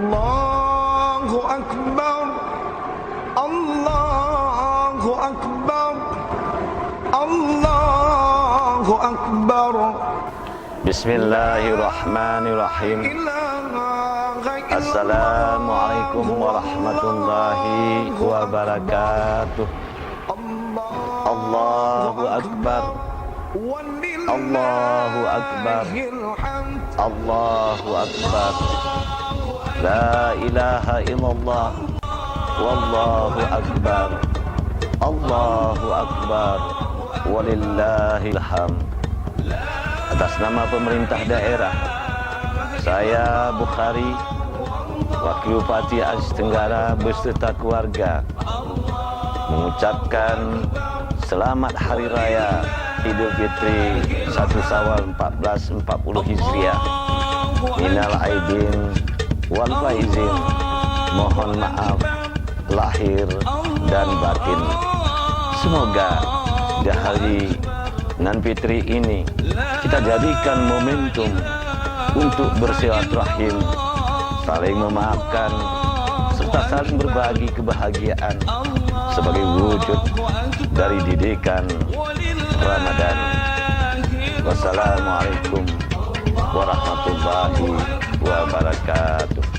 Allahu Akbar, Allahu Akbar, Allahu Akbar. Bismillahirrahmanirrahim. Assalamualaikum warahmatullahi wabarakatuh. Allahu Akbar, Allahu Akbar, Allahu Akbar. La ilaha illallah, wallahu akbar, Allahu Akbar, walillahil hamd. Atas nama pemerintah daerah, saya Bukhari, Wakil Bupati Aceh Tenggara beserta keluarga, mengucapkan selamat Hari Raya Idul Fitri 1 Syawal 1440 Hijriah. Minal aidin wal faizin, mohon maaf lahir dan batin. Semoga di hari nan Fitri ini kita jadikan momentum untuk bersilaturahim, saling memaafkan, serta saling berbagi kebahagiaan sebagai wujud dari didikan Ramadan. Wassalamualaikum warahmatullahi wabarakatuh.